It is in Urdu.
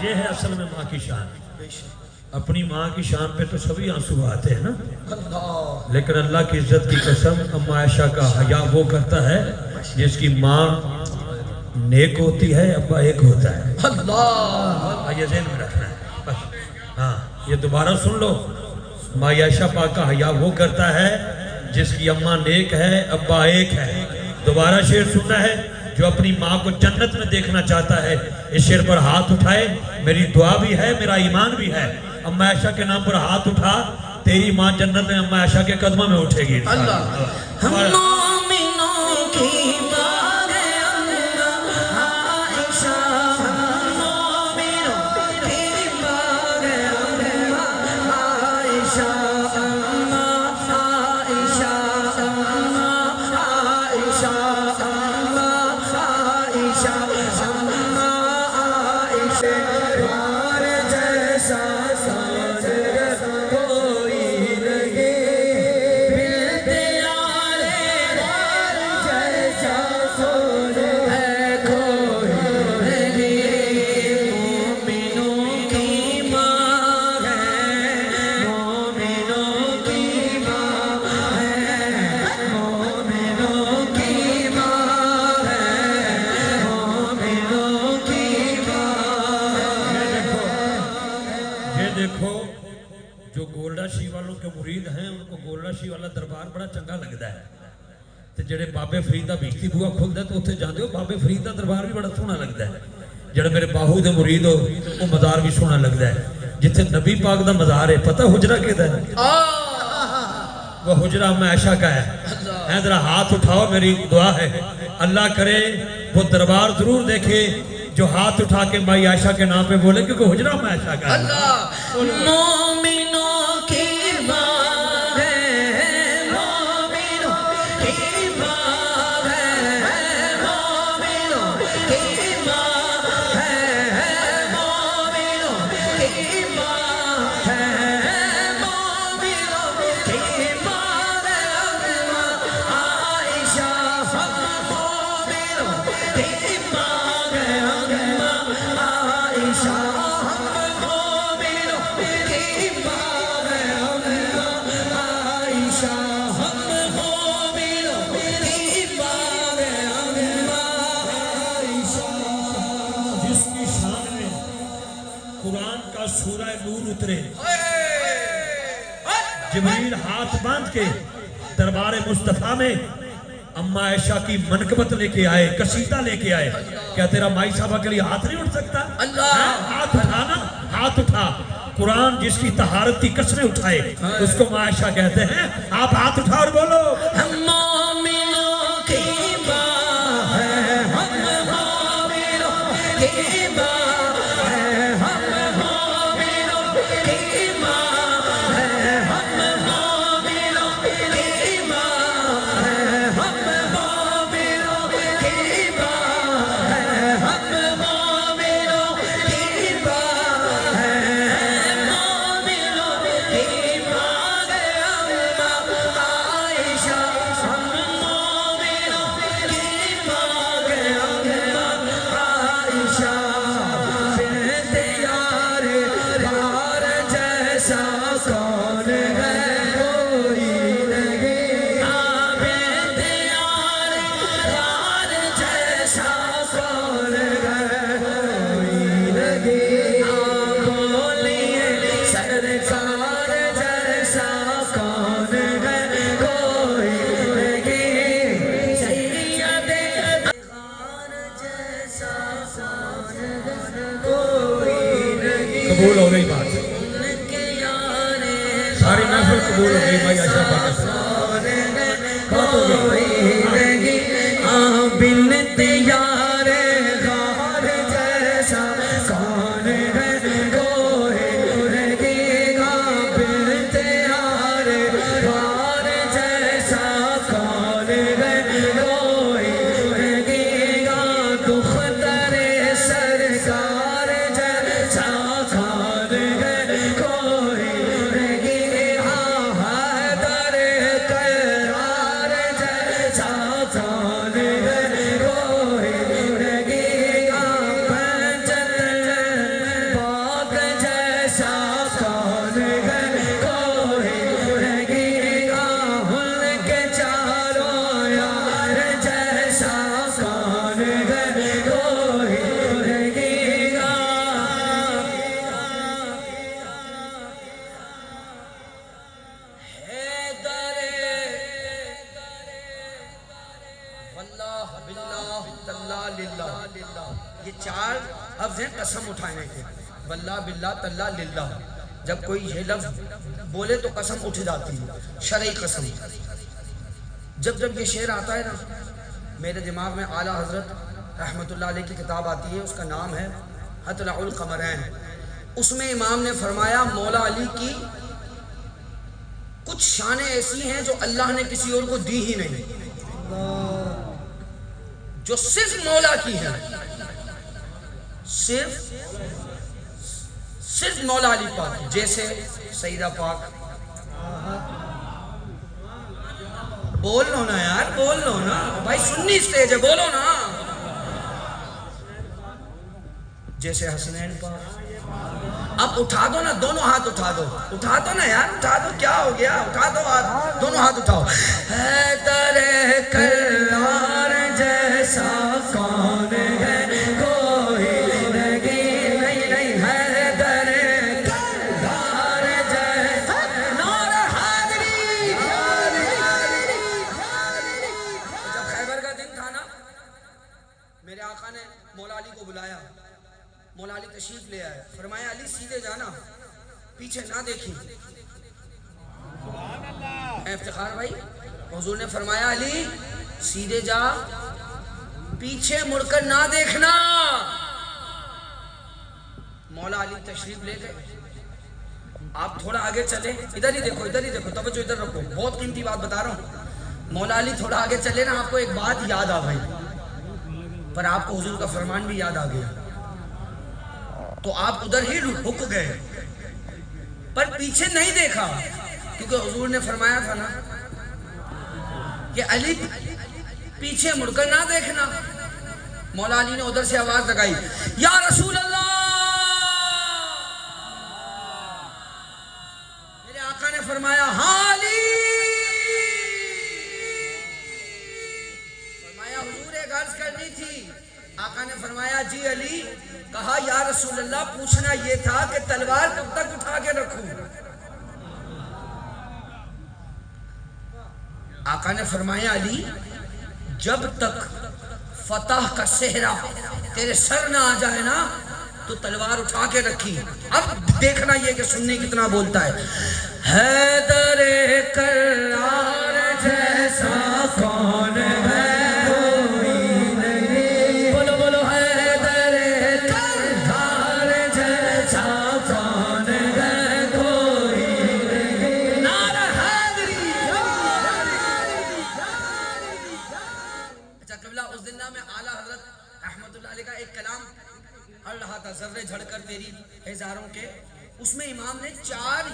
یہ ہے اصل میں ماں کی شان. اپنی ماں کی شان پہ تو سبھی آنسو آتے ہیں نا, لیکن اللہ کی عزت کی قسم اما عائشہ کا حیا وہ کرتا ہے جس کی ماں نیک ہوتی ہے, ابا ایک ہوتا ہے. یہ ذہن میں رکھنا ہے بس. ہاں یہ دوبارہ سن لو, ماں عائشہ پاک کا حیا وہ کرتا ہے جس کی اماں نیک ہے, ابا ایک ہے. دوبارہ شعر سننا ہے, جو اپنی ماں کو جنت میں دیکھنا چاہتا ہے اس شعر پر ہاتھ اٹھائے. میری دعا بھی ہے, میرا ایمان بھی ہے. اما عائشہ کے نام پر ہاتھ اٹھا, تیری ماں جنت میں اما عائشہ کے قدموں میں اٹھے گی. والا دربار بڑا چنگا لگتا ہے, تے جڑے بابے فرید دا بھیکتی بوا کھلدا تو اوتھے جاندے ہو, بابے فرید دا دربار بھی بڑا سونا لگتا ہے. جڑے میرے باہو دے مرید ہو وہ مزار بھی سونا لگتا ہے. جتھے نبی پاک دا مزار ہے, پتہ حجرہ کیدا ہے؟ وہ حجرہ اما عائشہ کا ہے. ہیں ذرا ہاتھ اٹھاؤ, میری دعا ہے اللہ کرے وہ دربار ضرور دیکھے جو ہاتھ اٹھا کے ماں عائشہ کے نام پہ بولے, کیونکہ حجرہ اما عائشہ کا ہے. قرآن کا سورہ نور اترے، جبریل ہاتھ باندھ کے دربار مصطفیٰ میں اما عائشہ کی منقبت لے کے آئے، قصیدہ لے کے آئے. کیا تیرا مائی صاحبہ کے لیے ہاتھ نہیں اٹھ سکتا؟ ہاتھ اٹھانا، ہاتھ اٹھا. قرآن جس کی طہارت کی قسمیں اٹھائے اس کو اما عائشہ کہتے ہیں. آپ ہاتھ اٹھا اور بولو ہم مومنوں کی ماں ہے، ہم مومنوں کی ماں ہے، ہم مومنوں کی ماں ہے، ہم مومنوں کی ماں ہے، ہم مومنوں کی ماں ہے، ہم مومنوں کی ماں ہے، مومنوں کی ماں ہے اما عائشہ. ہم مومنوں کی ماں ہے اما عائشہ. بنت یار یار جیسا کون ہے کوئی نہیں. بنت یار یار جیسا کون ہے کوئی نہیں. بولیے سرکار جیسا کون ہے کوئی نہیں. سید خان جیسا کون ہے کوئی نہیں. قبول ہو گئی بات، ان کے یار ساری محفل قبول ہو گئی بھائی عائشہ پاک سے. بات ہو گئی. بنت یار غار جیسا کون ہے کوئی نہیں. بنت یار غار جیسا کون ہے کوئی نہیں. دختر سرکار جیسا کون ہے کوئی نہیں. حیدر کرار جیسا کون ہے کوئی نہیں. پنجت پاک جیسا کون ہے کوئی نہیں. ان کے چاروں یار جیسا کون ہے کوئی نہیں. واللہ باللہ تاللہ للہ، یہ چار لفظ ہیں قسم اٹھانے کے. واللہ باللہ تاللہ للہ. جب کوئی یہ لفظ بولے تو قسم اٹھ جاتی ہے، شرعی قسم. جب یہ شعر آتا ہے نا میرے دماغ میں اعلیٰ حضرت رحمت اللہ علیہ کی کتاب آتی ہے، اس کا نام ہے اطلاع القمرین. اس میں امام نے فرمایا مولا علی کی کچھ شانیں ایسی ہیں جو اللہ نے کسی اور کو دی ہی نہیں، جو صرف مولا کی ہے. صرف مولا علی پاک. جیسے سیدہ پاک. بول لو نا یار، بول لو نا بھائی، سنی اسٹیج ہے، بولو نا. جیسے حسنین پاک. اب اٹھا دو نا، دونوں ہاتھ اٹھا دو، اٹھا دو نا یار، اٹھا دو. کیا ہو گیا؟ اٹھا دو ہاتھ، دونوں ہاتھ اٹھاؤ. حیدر کرار جیسا کون ہے کوئی نہیں. نہیں حیدر کرار جیسا. نعرہ حیدری. جب خیبر کا دن تھا نا، میرے آقا نے مولا علی کو بلایا. مولا علی تشریف لے آئے. فرمایا علی سیدھے جانا، پیچھے نہ دیکھی. افتخار بھائی، حضور نے فرمایا علی سیدھے جا، پیچھے مڑ کر نہ دیکھنا. مولا علی تشریف لے گئے. آپ تھوڑا آگے چلے، ادھر ہی دیکھو، ادھر ہی دیکھو، توجہ ادھر رکھو، بہت قیمتی بات بتا رہا ہوں. مولا علی تھوڑا آگے چلے نا، آپ کو ایک بات یاد آ گئی، پر آپ کو حضور کا فرمان بھی یاد آ گیا، تو آپ ادھر ہی رک گئے، پر پیچھے نہیں دیکھا. کیونکہ حضور نے فرمایا تھا نا کہ علی پیچھے مڑ کر نہ دیکھنا. مولا علی نے ادھر سے آواز لگائی، یا رسول اللہ. میرے آقا نے فرمایا ہاں علی. فرمایا حضور ایک عرض کرنی تھی. آقا نے فرمایا جی علی. کہا یا رسول اللہ پوچھنا یہ تھا کہ تلوار کب تک اٹھا کے رکھوں؟ آقا نے فرمایا علی جب تک فتح کا صحرا تیرے سر نہ آ جائے نا تو تلوار اٹھا کے رکھی. اب دیکھنا یہ کہ سننی کتنا بولتا ہے. حیدر کرار جیسا کون ہے کوئی نہیں, بولو بولو حیدر کرار جیسا کون ہے کوئی نہیں, نعرہ حیدری. اچھا قبلہ اس دن میں اعلیٰ حضرت احمد اللہ علیہ کا ایک کلام پڑھ رہا تھا, ذرے جھڑ کر تیری ہزاروں کے, اس میں امام نے 4